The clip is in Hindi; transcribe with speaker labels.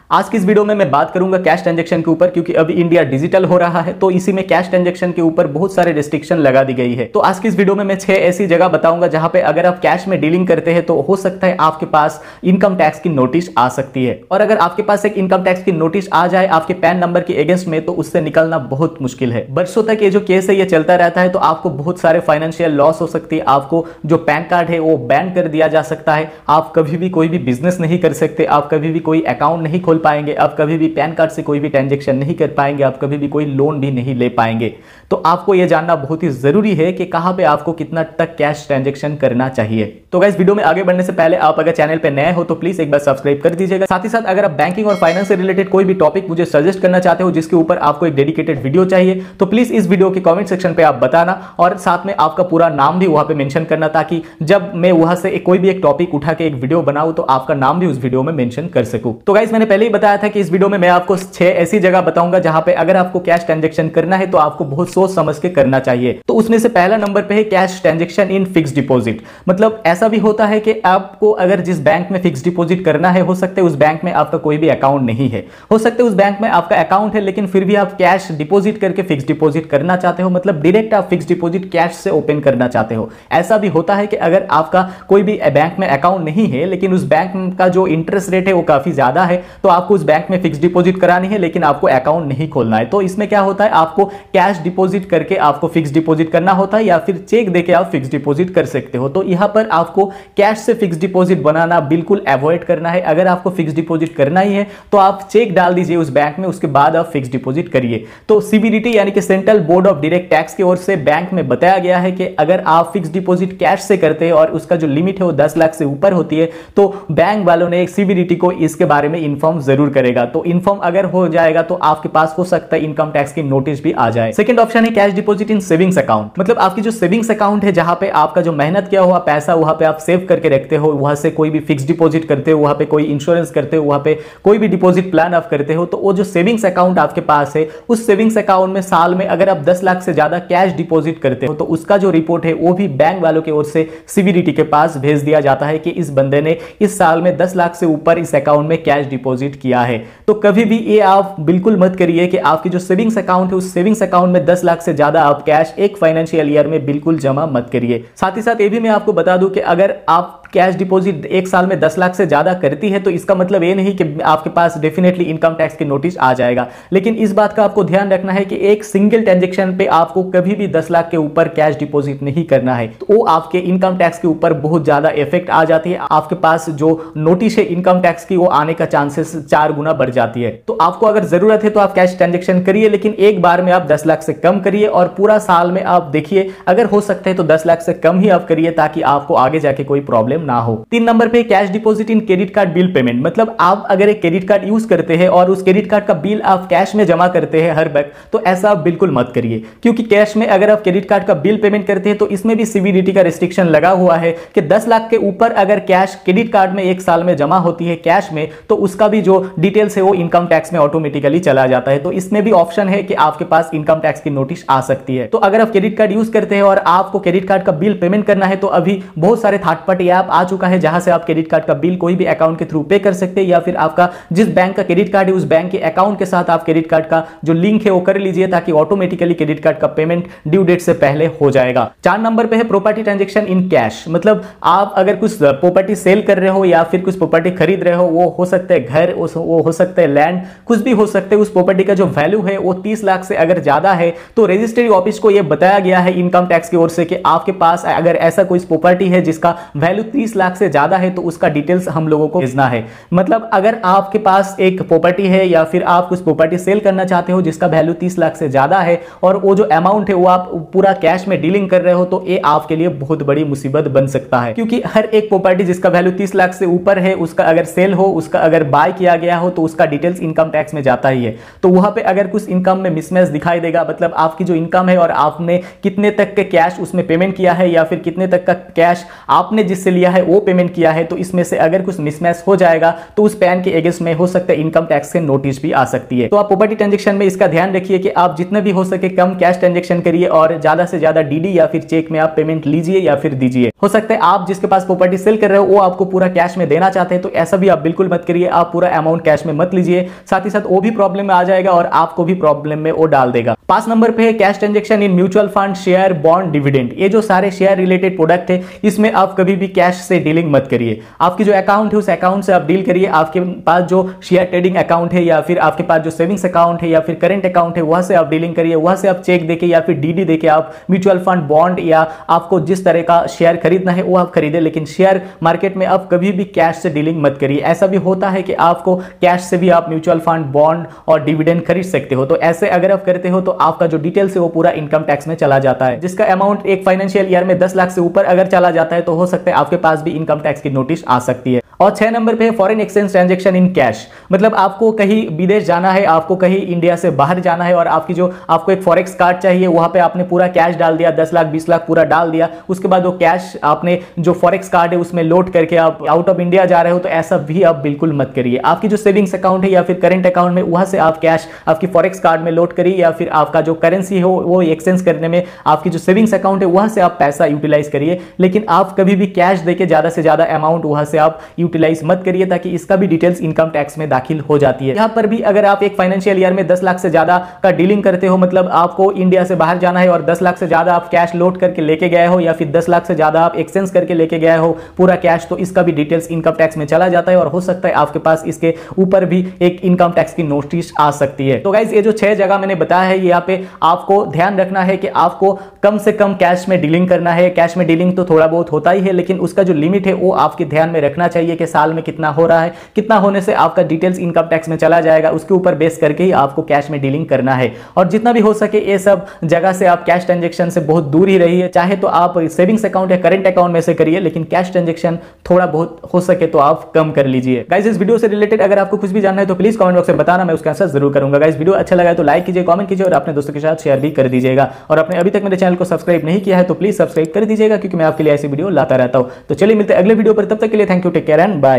Speaker 1: आज की इस वीडियो में मैं बात करूंगा कैश ट्रांजैक्शन के ऊपर, क्योंकि अभी इंडिया डिजिटल हो रहा है तो इसी में कैश ट्रांजैक्शन के ऊपर बहुत सारे रिस्ट्रिक्शन लगा दी गई है। तो आज की इस वीडियो में मैं 6 ऐसी जगह बताऊंगा जहां पे अगर आप कैश में डीलिंग करते हैं तो हो सकता है आपके पास इनकम टैक्स की नोटिस आ सकती है। और अगर आपके पास एक इनकम टैक्स की नोटिस आ जाए आपके पैन नंबर के अगेंस्ट में तो उससे निकलना बहुत मुश्किल है। बरसों तक ये जो केस है ये चलता रहता है, तो आपको बहुत सारे फाइनेंशियल लॉस हो सकती है। आपको जो पैन कार्ड है वो बैन कर दिया जा सकता है। आप कभी भी कोई भी बिजनेस नहीं कर सकते, आप कभी भी कोई अकाउंट नहीं खोल पाएंगे, आप कभी भी पैन कार्ड से कोई भी ट्रांजैक्शन नहीं कर पाएंगे, आप कभी भी कोई लोन भी नहीं ले पाएंगे। तो आपको यह जानना बहुत ही जरूरी है कि कहां पे आपको कितना तक कैश ट्रांजैक्शन करना चाहिए। तो गाइस, वीडियो में आगे बढ़ने से पहले आप अगर चैनल पे नए हो तो प्लीज एक बार सब्सक्राइब कर दीजिएगा। साथ ही साथ अगर आप बैंकिंग और फाइनेंस से रिलेटेड कोई भी टॉपिक मुझे सजेस्ट करना चाहते हो जिसके ऊपर आपको एक डेडिकेटेड वीडियो चाहिए तो प्लीज इस वीडियो के कमेंट सेक्शन पे आप बताना और साथ में आपका पूरा नाम भी वहां पे मेंशन करना, ताकि जब मैं वहां से कोई भी एक टॉपिक उठा के एक वीडियो बनाऊं तो आपका नाम भी उस वीडियो में मेंशन कर सकूं। तो गाइस, मैंने पहले ही बताया था कि इस वीडियो में मैं आपको 6 ऐसी जगह बताऊंगा जहां पे अगर आपको कैश ट्रांजैक्शन करना है तो आपको बहुत सोच समझ के करना चाहिए। तो उसमें से पहला नंबर पे है cash transaction in fixed deposit. मतलब ऐसा भी होता है कि आपको अगर जिस बैंक में फिक्स्ड डिपॉजिट करना है, हो सकता है उस बैंक में आपका कोई भी अकाउंट नहीं है, हो सकता है उस बैंक में आपका अकाउंट है लेकिन फिर भी आप कैश डिपॉजिट करके फिक्स्ड डिपॉजिट करना चाहते हो, मतलब डायरेक्ट आप फिक्स्ड डिपॉजिट कैश से ओपन करना चाहते हो। ऐसा भी होता है कि अगर आपका कोई भी बैंक में अकाउंट नहीं है लेकिन उस बैंक का जो इंटरेस्ट रेट है वो काफी ज्यादा है, तो आपको उस बैंक में फिक्स्ड डिपॉजिट करानी है लेकिन आपको अकाउंट नहीं खोलना है। तो इसमें क्या होता है, आपको कैश डिपॉजिट करके आपको फिक्स्ड डिपॉजिट करना होता है या फिर चेक देके आप फिक्स्ड डिपॉजिट कर सकते हो। तो यहां पर आपको कैश से फिक्स्ड डिपॉजिट बनाना बिल्कुल अवॉइड करना है। अगर आपको फिक्स्ड डिपॉजिट करना ही है तो आप चेक डाल दीजिए उस बैंक में, उसके बाद आप फिक्स्ड डिपॉजिट करिए। तो सीबीडीटी यानी कि central board of direct tax की ओर से बैंक में बताया गया है कि अगर आप फिक्स्ड डिपॉजिट कैश से करते हैं और उसका जो लिमिट है वो 10 लाख से ऊपर होती है तो बैंक वालों ने सीबीडीटी को इसके बारे में इन्फॉर्म जरूर करेगा। तो इन्फॉर्म अगर हो जाएगा तो आपके पास हो सकता है इनकम टैक्स की नोटिस भी आ जाए। सेकंड ऑप्शन है cash deposit in savings account. मतलब आपकी जो सेविंग्स अकाउंट है जहां पे आपका जो मेहनत किया हुआ पैसा वहां पे आप सेव करके रखते हो, वहां से कोई भी फिक्स्ड डिपॉजिट करते हो, वहां पे कोई इंश्योरेंस करते हो, वहां पे कोई भी डिपॉजिट प्लान आप करते हो, तो वो जो सेविंग्स अकाउंट आपके पास है उस सेविंग्स अकाउंट में साल में अगर आप 10 लाख से ज्यादा कैश डिपॉजिट करते हो तो उसका जो रिपोर्ट है वो भी बैंक वालों की ओर से सीबीडीटी के पास भेज दिया जाता है कि इस बंदे ने इस साल में 10 लाख से ऊपर इस अकाउंट में कैश डिपॉजिट किया है। तो कभी भी ये आप बिल्कुल मत करिए कि आपकी जो सेविंग्स अकाउंट है उस सेविंग्स अकाउंट में 10 लाख से ज्यादा आप कैश एक फाइनेंशियल ईयर में बिल्कुल जमा मत करिए। साथ ही साथ ये भी मैं आपको बता दूं कि अगर आप कैश डिपॉजिट एक साल में 10 लाख से ज्यादा करती है तो इसका मतलब ये नहीं कि आपके पास डेफिनेटली इनकम टैक्स की नोटिस आ जाएगा, लेकिन इस बात का आपको ध्यान रखना है कि एक सिंगल ट्रांजैक्शन पे आपको कभी भी 10 लाख के ऊपर कैश डिपॉजिट नहीं करना है। तो वो आपके इनकम टैक्स के ऊपर बहुत ज्यादा इफेक्ट आ जाती है। आपके पास जो नोटिस है इनकम टैक्स की वो आने का चांसेस 4 गुना बढ़ जाती है। तो आपको अगर जरूरत है तो आप कैश ट्रांजैक्शन करिए, लेकिन एक बार में आप 10 लाख से कम करिए और पूरा साल में आप देखिए, अगर हो सकता है तो 10 लाख से कम ही आप करिए ताकि आपको आगे जाके कोई प्रॉब्लम ना हो। 3 नंबर पे cash deposit in credit card bill payment. मतलब आप अगर एक क्रेडिट कार्ड यूज करते हैं और उस क्रेडिट कार्ड का बिल आप कैश में जमा करते हैं हर वक्त, तो ऐसा आप बिल्कुल मत करिए, क्योंकि कैश में अगर आप क्रेडिट कार्ड का बिल पेमेंट करते हैं तो इसमें भी सीबीडीटी का रिस्ट्रिक्शन लगा हुआ है कि 10 लाख के ऊपर अगर कैश क्रेडिट कार्ड में एक साल में जमा होती है कैश में तो उसका भी जो डिटेल्स है वो इनकम टैक्स में ऑटोमेटिकली चला जाता है। तो इसमें भी ऑप्शन है कि आपके पास इनकम टैक्स की नोटिस आ सकती है। तो अगर आप क्रेडिट कार्ड यूज करते हैं और आपको क्रेडिट कार्ड का बिल पेमेंट करना है तो अभी बहुत सारे थर्ड पार्टी ऐप आ चुका है जहां से आप क्रेडिट कार्ड का बिल कोई भी अकाउंट के थ्रू पे कर सकते हैं, या फिर आपका जिस बैंक का क्रेडिट कार्ड है उस बैंक के अकाउंट के साथ आप क्रेडिट कार्ड का जो लिंक है वो कर लीजिए ताकि ऑटोमेटिकली क्रेडिट कार्ड का पेमेंट ड्यू डेट से पहले हो जाएगा। 4 नंबर पे है प्रॉपर्टी ट्रांजैक्शन इन कैश। मतलब आप अगर कुछ प्रॉपर्टी सेल कर रहे हो या फिर कुछ प्रॉपर्टी खरीद रहे हो, वो हो सकता है घर, वो हो सकता है लैंड, कुछ भी हो सकता है, उस प्रॉपर्टी का जो वैल्यू है वो 30 लाख से अगर ज्यादा है तो रजिस्ट्री ऑफिस को यह बताया गया है इनकम टैक्स की ओर से कि आपके पास अगर ऐसा कोई प्रॉपर्टी है जिसका वैल्यू 30 लाख से ज्यादा है तो उसका डिटेल्स हम लोगों को भेजना है। मतलब अगर आपके पास एक प्रॉपर्टी है या फिर आप कुछ प्रॉपर्टी सेल करना चाहते हो जिसका वैल्यू 30 लाख से ज्यादा है और वो जो अमाउंट है वो आप पूरा कैश में डीलिंग कर रहे हो तो ये आपके लिए बहुत बड़ी मुसीबत बन सकता है, क्योंकि हर एक प्रॉपर्टी जिसका वैल्यू 30 लाख से ऊपर है उसका अगर सेल हो, उसका अगर बाय किया गया हो तो उसका डिटेल्स इनकम टैक्स में जाता ही है। तो वहां पे अगर कुछ इनकम में मिसमैच दिखाई देगा, मतलब आपकी जो इनकम है और आपने कितने तक के कैश उसमें पेमेंट किया है या फिर कितने तक का कैश आपने जिससे लिया है वो पेमेंट किया है, तो इसमें से अगर कुछ मिसमैच हो जाएगा तो उस पैन के अगेंस्ट में हो सकता है इनकम टैक्स से नोटिस भी आ सकती है। तो आप प्रॉपर्टी ट्रांजैक्शन में इसका ध्यान रखिए कि आप जितना भी हो सके कम कैश ट्रांजैक्शन करिए और ज्यादा से ज्यादा डीडी या फिर चेक में आप पेमेंट लीजिए या फिर दीजिए। हो सकता है आप जिसके पास प्रॉपर्टी सेल कर रहे हो वो आपको पूरा कैश में देना चाहते हैं, तो ऐसा भी आप बिल्कुल मत करिए। आप पूरा अमाउंट कैश में मत लीजिए, साथ ही साथ वो भी प्रॉब्लम में आ जाएगा और आपको भी प्रॉब्लम में वो डाल देगा। 5 नंबर पे है cash transaction in mutual fund, share, bond, dividend. ये जो सारे शेयर रिलेटेड प्रोडक्ट है, इसमें आप कभी भी कैश से डीलिंग मत करिए। आपकी जो अकाउंट है उस अकाउंट से आप डील करिए। आपके पास जो शेयर ट्रेडिंग अकाउंट है या फिर आपके पास जो सेविंग्स अकाउंट है या फिर करंट अकाउंट है, वहां से आप डीलिंग करिए। वहां से आप चेक देके या फिर डीडी देके आप म्यूचुअल फंड, बॉन्ड या आपको जिस तरह का शेयर खरीदना है वो आप खरीदे, लेकिन शेयर मार्केट में आप कभी भी कैश से डीलिंग मत करिए। ऐसा भी होता है कि आपको कैश से भी आप म्यूचुअल फंड, बॉन्ड और डिविडेंड खरीद सकते हो। तो ऐसे अगर आप करते हो तो आपका जो डिटेल्स है वो पूरा इनकम टैक्स में चला जाता है, जिसका अमाउंट एक फाइनेंशियल ईयर में 10 लाख से ऊपर अगर चला जाता है तो हो सकता है आपके पास भी इनकम टैक्स की नोटिस आ सकती है। और 6 नंबर पे foreign exchange transaction in cash. मतलब आपको कहीं विदेश जाना है, आपको कहीं इंडिया से बाहर जाना है और आपको एक फॉरेक्स कार्ड चाहिए, वहां पे आपने पूरा कैश डाल दिया, 10 लाख 20 लाख पूरा डाल दिया। उसके बाद वो कैश आपने जो फॉरेक्स कार्ड है उसमें लोड करके आप आउट ऑफ इंडिया जा रहे हो, तो ऐसा भी आप बिल्कुल मत करिए। आपकी जो सेविंग्स अकाउंट है या फिर करंट अकाउंट में, वहां से आप कैश आपकी फॉरेक्स कार्ड में लोड करिए, या फिर आपका जो करेंसी हो वो एक्सचेंज करने में आपकी जो सेविंग्स अकाउंट है वहां से आप पैसा यूटिलाइज करिए। लेकिन आप कभी भी कैश देके ज्यादा से ज्यादा अमाउंट वहां से आप यूटिलाइज मत करिए, ताकि इसका भी डिटेल्स इनकम टैक्स में दाखिल हो जाती है। यहां पर भी अगर आप एक फाइनेंशियल ईयर में 10 लाख से ज्यादा का डीलिंग करते हो, मतलब आपको इंडिया से बाहर जाना है और 10 लाख से ज्यादा आप कैश लोड करके लेके गए हो, या फिर 10 लाख से ज्यादा आप एक्सचेंज करके लेके गए हो पूरा कैश, तो इसका भी डिटेल्स इनकम टैक्स में चला जाता है और हो सकता है आपके पास इसके ऊपर भी एक इनकम टैक्स की नोटिस आ सकती है। तो गाइस, ये जो 6 जगह मैंने बताया है, यहाँ पे आपको ध्यान रखना है कि आपको कम से कम कैश में डीलिंग करना है। कैश में डीलिंग तो थोड़ा बहुत होता ही है, लेकिन उसका जो लिमिट है वो आपके ध्यान में रखना चाहिए कि साल में कितना हो रहा है, कितना होने से आपका डिटेल्स इनकम टैक्स में चला जाएगा, उसके ऊपर बेस करके ही आपको कैश में डीलिंग करना है। और जितना भी हो सके ये सब जगह से आप कैश ट्रांजैक्शन से बहुत दूर ही रहिए। चाहे तो आप सेविंग्स अकाउंट या करंट अकाउंट में से करिए, लेकिन कैश ट्रांजैक्शन थोड़ा बहुत हो सके तो आप कम कर लीजिए। गाइस, इस वीडियो से रिलेटेड अगर आपको कुछ भी जानना है तो प्लीज कमेंट बॉक्स में बताना, मैं उसका आंसर जरूर करूंगा। गाइस, वीडियो अच्छा लगा तो लाइक कीजिए, कमेंट कीजिए और अपने दोस्तों के साथ शेयर भी कर दीजिएगा। और आपने अभी तक मेरे चैनल को सब्सक्राइब नहीं किया है तो प्लीज सब्सक्राइब कर दीजिएगा, क्योंकि मैं आपके लिए ऐसी वीडियो लाता रहता हूं। तो चलिए मिलते हैं अगले वीडियो पर, तब तक के लिए thank you, take care and bye.